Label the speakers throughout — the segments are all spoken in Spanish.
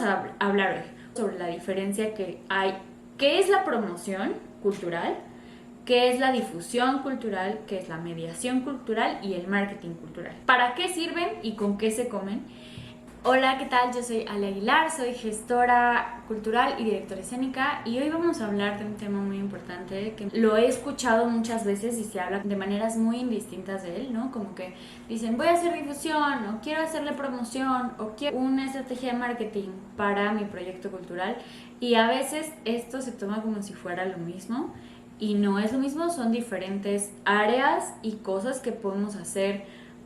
Speaker 1: a hablar hoy sobre la diferencia que hay, qué es la promoción cultural, qué es la difusión cultural, qué es la mediación cultural y el marketing cultural. ¿Para qué sirven y con qué se comen? Hola, ¿qué tal? Yo soy Ale Aguilar, soy gestora cultural y directora escénica y hoy vamos a hablar de un tema muy importante que lo he escuchado muchas veces y se habla de maneras muy indistintas de él, ¿no? Como que dicen, voy a hacer difusión o quiero hacerle promoción o quiero una estrategia de marketing para mi proyecto cultural y a veces esto se toma como si fuera lo mismo y no es lo mismo, son diferentes áreas y cosas que podemos hacer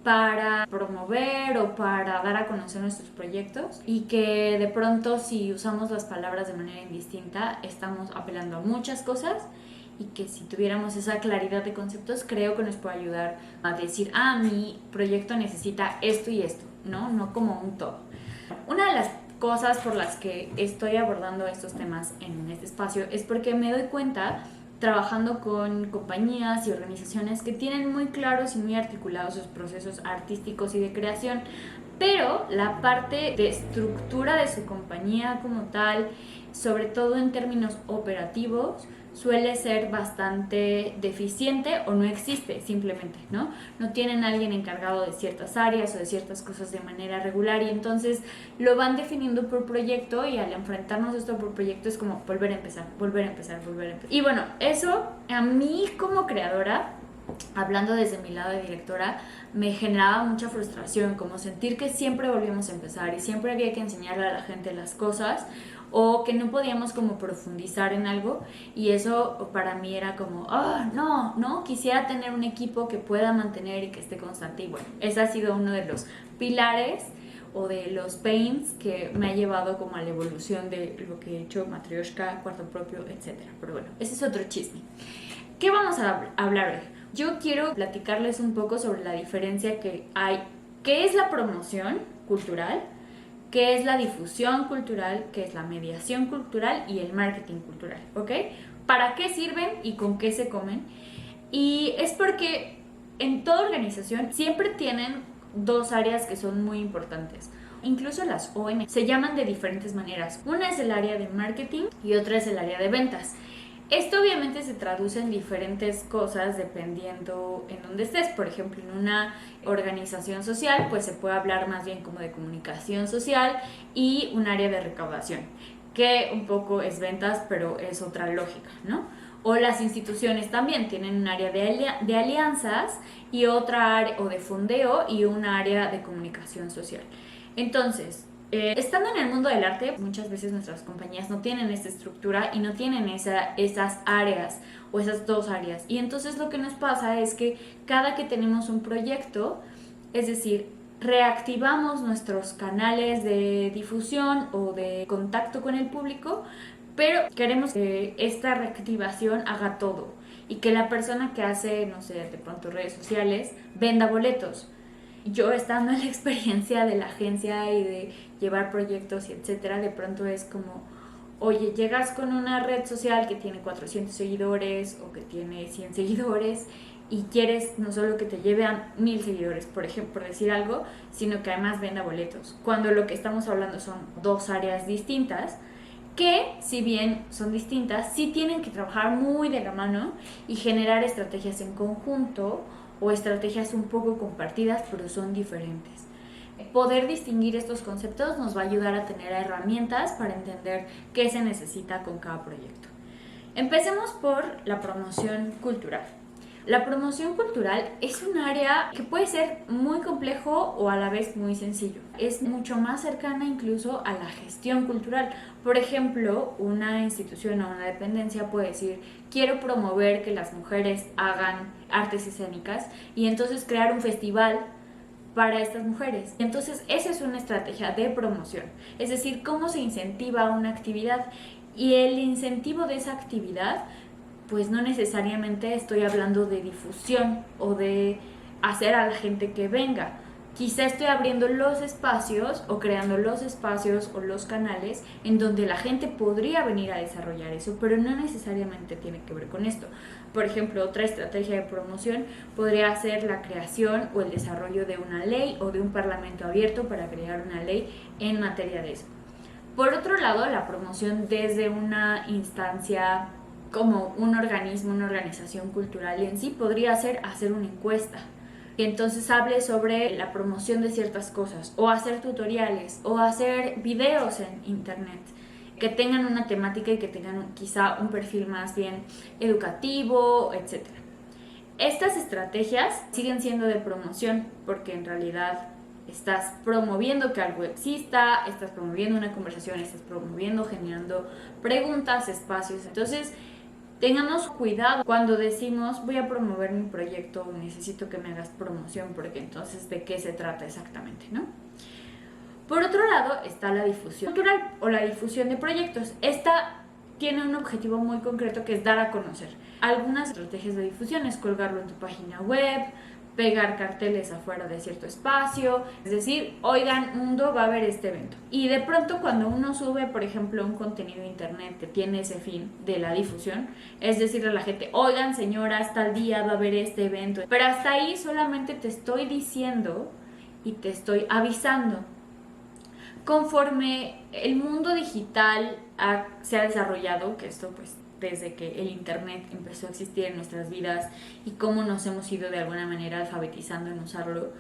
Speaker 1: para promover o para dar a conocer nuestros proyectos y que de pronto si usamos las palabras de manera indistinta estamos apelando a muchas cosas y que si tuviéramos esa claridad de conceptos creo que nos puede ayudar a decir, mi proyecto necesita esto y esto, no como un todo. Una de las cosas por las que estoy abordando estos temas en este espacio es porque me doy cuenta trabajando con compañías y organizaciones que tienen muy claros y muy articulados sus procesos artísticos y de creación, pero la parte de estructura de su compañía como tal, sobre todo en términos operativos, suele ser bastante deficiente o no existe simplemente, ¿no? No tienen a alguien encargado de ciertas áreas o de ciertas cosas de manera regular y entonces lo van definiendo por proyecto y al enfrentarnos a esto por proyecto es como volver a empezar. Y bueno, eso a mí como creadora, hablando desde mi lado de directora, me generaba mucha frustración, como sentir que siempre volvíamos a empezar y siempre había que enseñarle a la gente las cosas o que no podíamos como profundizar en algo y eso para mí era como, no, quisiera tener un equipo que pueda mantener y que esté constante y bueno, ese ha sido uno de los pilares o de los pains que me ha llevado como a la evolución de lo que he hecho, Matryoshka, Cuarto Propio, etc. Pero bueno, ese es otro chisme. ¿Qué vamos a hablar hoy? Yo quiero platicarles un poco sobre la diferencia que hay, qué es la promoción cultural, qué es la difusión cultural, qué es la mediación cultural y el marketing cultural, ¿ok? ¿Para qué sirven y con qué se comen? Y es porque en toda organización siempre tienen dos áreas que son muy importantes. Incluso las ONG se llaman de diferentes maneras. Una es el área de marketing y otra es el área de ventas. Esto obviamente se traduce en diferentes cosas dependiendo en dónde estés. Por ejemplo, en una organización social, pues se puede hablar más bien como de comunicación social y un área de recaudación, que un poco es ventas, pero es otra lógica, ¿no? O las instituciones también tienen un área de alianzas y otra área o de fondeo y un área de comunicación social. Entonces, estando en el mundo del arte, muchas veces nuestras compañías no tienen esta estructura y no tienen esas áreas o esas dos áreas. Y entonces lo que nos pasa es que cada que tenemos un proyecto, es decir, reactivamos nuestros canales de difusión o de contacto con el público, pero queremos que esta reactivación haga todo y que la persona que hace, no sé, de pronto redes sociales, venda boletos. Yo estando en la experiencia de la agencia y de llevar proyectos y etcétera, de pronto es como, oye, llegas con una red social que tiene 400 seguidores o que tiene 100 seguidores y quieres no solo que te lleve a 1000 seguidores, por ejemplo, por decir algo, sino que además venda boletos, cuando lo que estamos hablando son dos áreas distintas que, si bien son distintas, sí tienen que trabajar muy de la mano y generar estrategias en conjunto o estrategias un poco compartidas, pero son diferentes. Poder distinguir estos conceptos nos va a ayudar a tener herramientas para entender qué se necesita con cada proyecto. Empecemos por la promoción cultural. La promoción cultural es un área que puede ser muy complejo o a la vez muy sencillo. Es mucho más cercana incluso a la gestión cultural. Por ejemplo, una institución o una dependencia puede decir, quiero promover que las mujeres hagan artes escénicas y entonces crear un festival para estas mujeres. Entonces, esa es una estrategia de promoción. Es decir, cómo se incentiva una actividad y el incentivo de esa actividad pues no necesariamente estoy hablando de difusión o de hacer a la gente que venga. Quizá estoy abriendo los espacios o creando los espacios o los canales en donde la gente podría venir a desarrollar eso, pero no necesariamente tiene que ver con esto. Por ejemplo, otra estrategia de promoción podría ser la creación o el desarrollo de una ley o de un parlamento abierto para crear una ley en materia de eso. Por otro lado, la promoción desde una instancia como un organismo, una organización cultural en sí, podría ser hacer una encuesta que entonces hable sobre la promoción de ciertas cosas, o hacer tutoriales, o hacer videos en internet que tengan una temática y que tengan quizá un perfil más bien educativo, etcétera. Estas estrategias siguen siendo de promoción porque en realidad estás promoviendo que algo exista, estás promoviendo una conversación, estás promoviendo, generando preguntas, espacios. Entonces, tengamos cuidado cuando decimos voy a promover mi proyecto, necesito que me hagas promoción, porque entonces ¿de qué se trata exactamente, no? Por otro lado está la difusión cultural o la difusión de proyectos. Esta tiene un objetivo muy concreto que es dar a conocer. Algunas estrategias de difusión es colgarlo en tu página web, pegar carteles afuera de cierto espacio, es decir, oigan, mundo, va a haber este evento. Y de pronto cuando uno sube, por ejemplo, un contenido de internet que tiene ese fin de la difusión, es decirle a la gente, oigan, señoras, tal día va a haber este evento. Pero hasta ahí solamente te estoy diciendo y te estoy avisando. Conforme el mundo digital se ha desarrollado, que esto pues desde que el internet empezó a existir en nuestras vidas y cómo nos hemos ido de alguna manera alfabetizando en usarlo,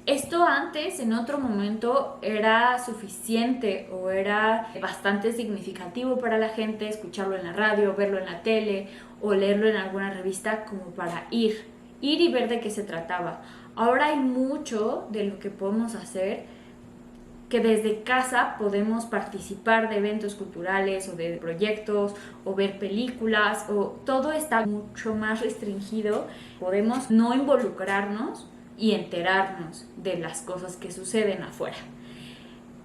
Speaker 1: esto antes en otro momento era suficiente o era bastante significativo para la gente escucharlo en la radio, verlo en la tele o leerlo en alguna revista como para ir y ver de qué se trataba. Ahora hay mucho de lo que podemos hacer que desde casa podemos participar de eventos culturales o de proyectos o ver películas, o todo está mucho más restringido. Podemos no involucrarnos y enterarnos de las cosas que suceden afuera.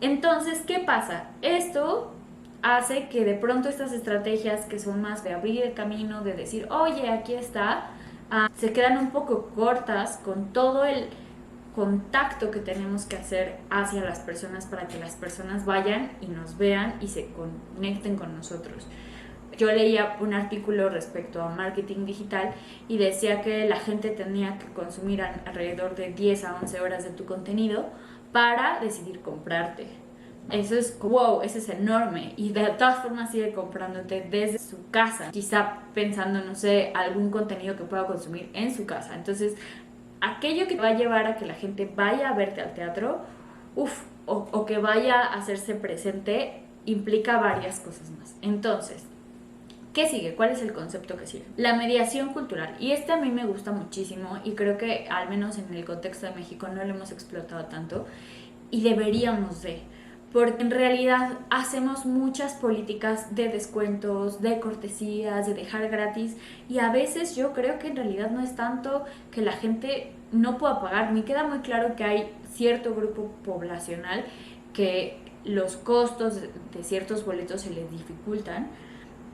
Speaker 1: Entonces, ¿qué pasa? Esto hace que de pronto estas estrategias que son más de abrir el camino, de decir, oye, aquí está, se quedan un poco cortas con todo el contacto que tenemos que hacer hacia las personas para que las personas vayan y nos vean y se conecten con nosotros. Yo leía un artículo respecto a marketing digital y decía que la gente tenía que consumir alrededor de 10 a 11 horas de tu contenido para decidir comprarte. Eso es, wow, eso es enorme, y de todas formas sigue comprándote desde su casa, quizá pensando, no sé, algún contenido que pueda consumir en su casa. Entonces, aquello que va a llevar a que la gente vaya a verte al teatro, o que vaya a hacerse presente, implica varias cosas más. Entonces, ¿qué sigue? ¿Cuál es el concepto que sigue? La mediación cultural. Y a mí me gusta muchísimo y creo que al menos en el contexto de México no lo hemos explotado tanto y deberíamos de, porque en realidad hacemos muchas políticas de descuentos, de cortesías, de dejar gratis, y a veces yo creo que en realidad no es tanto que la gente no pueda pagar. Me queda muy claro que hay cierto grupo poblacional que los costos de ciertos boletos se les dificultan,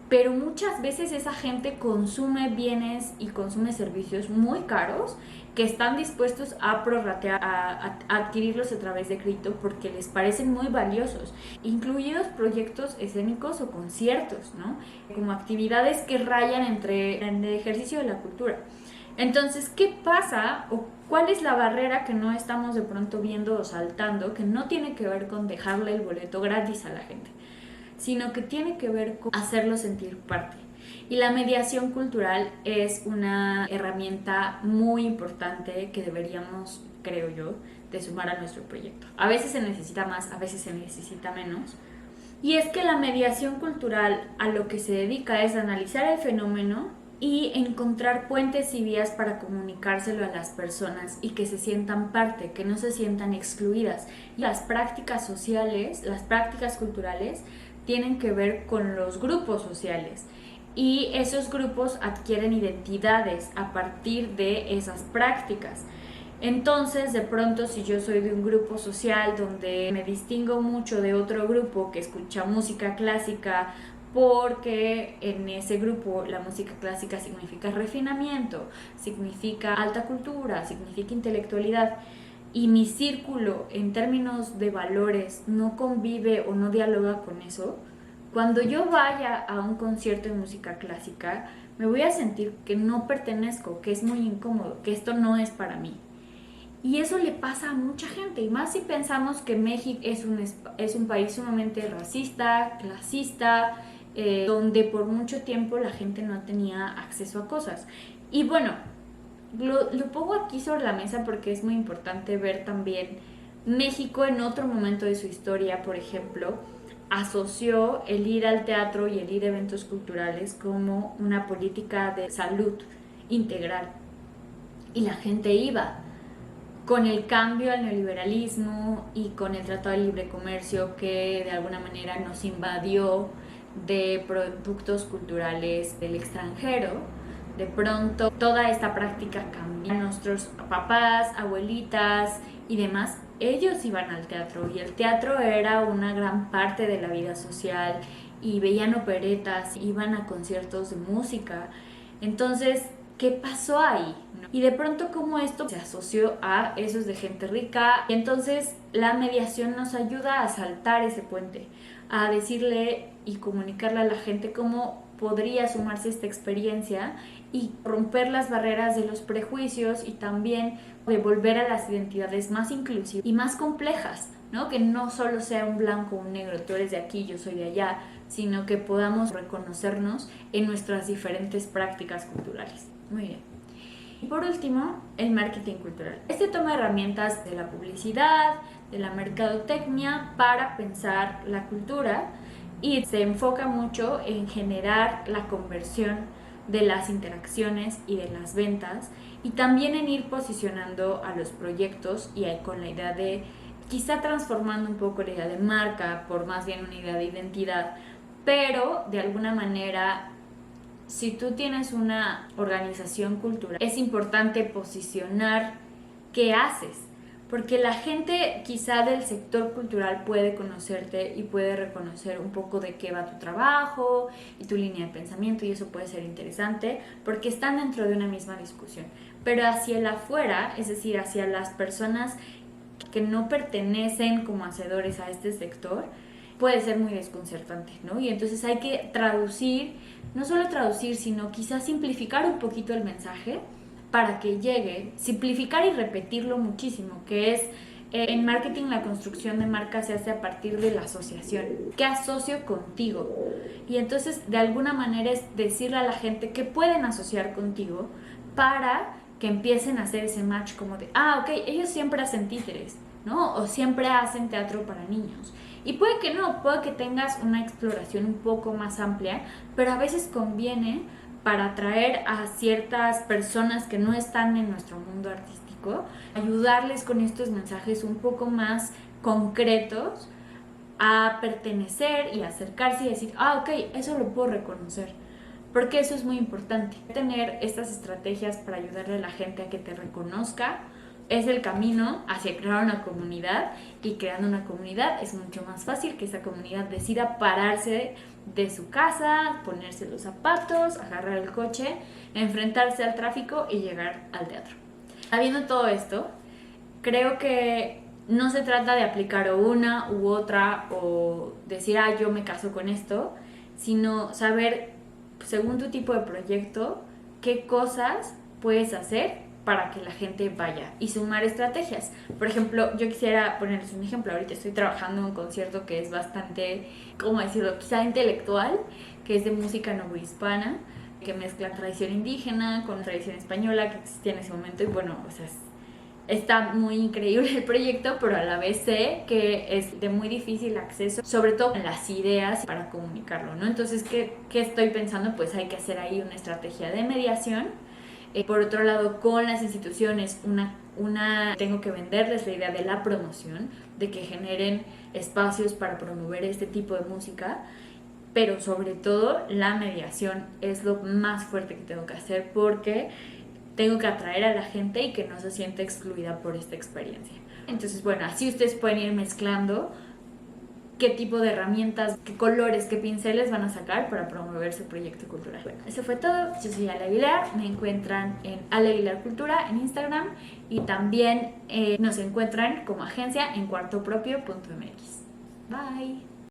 Speaker 1: pero muchas veces esa gente consume bienes y consume servicios muy caros que están dispuestos a prorratear, a adquirirlos a través de crédito porque les parecen muy valiosos, incluidos proyectos escénicos o conciertos, ¿no? Como actividades que rayan entre el ejercicio de la cultura. Entonces, ¿qué pasa o cuál es la barrera que no estamos de pronto viendo o saltando, que no tiene que ver con dejarle el boleto gratis a la gente, sino que tiene que ver con hacerlo sentir parte? Y la mediación cultural es una herramienta muy importante que deberíamos, creo yo, de sumar a nuestro proyecto. A veces se necesita más, a veces se necesita menos. Y es que la mediación cultural a lo que se dedica es analizar el fenómeno y encontrar puentes y vías para comunicárselo a las personas y que se sientan parte, que no se sientan excluidas. Las prácticas sociales, las prácticas culturales, tienen que ver con los grupos sociales, y esos grupos adquieren identidades a partir de esas prácticas. Entonces, de pronto, si yo soy de un grupo social donde me distingo mucho de otro grupo que escucha música clásica, porque en ese grupo la música clásica significa refinamiento, significa alta cultura, significa intelectualidad, y mi círculo en términos de valores no convive o no dialoga con eso, cuando yo vaya a un concierto de música clásica me voy a sentir que no pertenezco, que es muy incómodo, que esto no es para mí. Y eso le pasa a mucha gente, y más si pensamos que México es un país sumamente racista, clasista, donde por mucho tiempo la gente no tenía acceso a cosas. Y bueno, lo pongo aquí sobre la mesa porque es muy importante ver también México en otro momento de su historia, por ejemplo, asoció el ir al teatro y el ir a eventos culturales como una política de salud integral. Y la gente iba. Con el cambio al neoliberalismo y con el Tratado de Libre Comercio que de alguna manera nos invadió de productos culturales del extranjero, de pronto toda esta práctica cambió. Nuestros papás, abuelitas y demás, ellos iban al teatro y el teatro era una gran parte de la vida social y veían operetas, iban a conciertos de música. Entonces, ¿qué pasó ahí? Y de pronto como esto se asoció a eso es de gente rica, y entonces la mediación nos ayuda a saltar ese puente, a decirle y comunicarle a la gente cómo podría sumarse a esta experiencia y romper las barreras de los prejuicios y también devolver a las identidades más inclusivas y más complejas, ¿no? Que no solo sea un blanco o un negro, tú eres de aquí, yo soy de allá, sino que podamos reconocernos en nuestras diferentes prácticas culturales. Muy bien. Y por último, el marketing cultural. Este toma herramientas de la publicidad, de la mercadotecnia para pensar la cultura y se enfoca mucho en generar la conversión de las interacciones y de las ventas y también en ir posicionando a los proyectos y con la idea de quizá transformando un poco la idea de marca por más bien una idea de identidad, pero de alguna manera si tú tienes una organización cultural, es importante posicionar qué haces, porque la gente quizá del sector cultural puede conocerte y puede reconocer un poco de qué va tu trabajo y tu línea de pensamiento, y eso puede ser interesante porque están dentro de una misma discusión. Pero hacia el afuera, es decir, hacia las personas que no pertenecen como hacedores a este sector, puede ser muy desconcertante, ¿no? Y entonces hay que traducir, no solo traducir, sino quizás simplificar un poquito el mensaje para que llegue, simplificar y repetirlo muchísimo, que es en marketing la construcción de marca se hace a partir de la asociación. ¿Qué asocio contigo? Y entonces de alguna manera es decirle a la gente que pueden asociar contigo para que empiecen a hacer ese match como de, ok, ellos siempre hacen títeres, ¿no? O siempre hacen teatro para niños. Y puede que no, puede que tengas una exploración un poco más amplia, pero a veces conviene para atraer a ciertas personas que no están en nuestro mundo artístico, ayudarles con estos mensajes un poco más concretos a pertenecer y acercarse y decir, ok, eso lo puedo reconocer. Porque eso es muy importante. Tener estas estrategias para ayudarle a la gente a que te reconozca es el camino hacia crear una comunidad, y creando una comunidad es mucho más fácil que esa comunidad decida pararse de su casa, ponerse los zapatos, agarrar el coche, enfrentarse al tráfico y llegar al teatro. Habiendo todo esto, creo que no se trata de aplicar una u otra o decir, yo me caso con esto, sino saber, según tu tipo de proyecto, qué cosas puedes hacer para que la gente vaya y sumar estrategias. Por ejemplo, yo quisiera ponerles un ejemplo. Ahorita estoy trabajando en un concierto que es bastante, ¿cómo decirlo?, quizá intelectual, que es de música novohispana, que mezcla tradición indígena con tradición española que existía en ese momento. Y bueno, o sea, está muy increíble el proyecto, pero a la vez sé que es de muy difícil acceso, sobre todo en las ideas para comunicarlo, ¿no? Entonces, ¿qué estoy pensando? Pues hay que hacer ahí una estrategia de mediación. Por otro lado, con las instituciones, tengo que venderles la idea de la promoción, de que generen espacios para promover este tipo de música, pero sobre todo la mediación es lo más fuerte que tengo que hacer, porque tengo que atraer a la gente y que no se sienta excluida por esta experiencia. Entonces, bueno, así ustedes pueden ir mezclando qué tipo de herramientas, qué colores, qué pinceles van a sacar para promover su proyecto cultural. Bueno, eso fue todo. Yo soy Ale Aguilar, me encuentran en Ale Aguilar Cultura en Instagram, y también nos encuentran como agencia en cuartopropio.mx. Bye.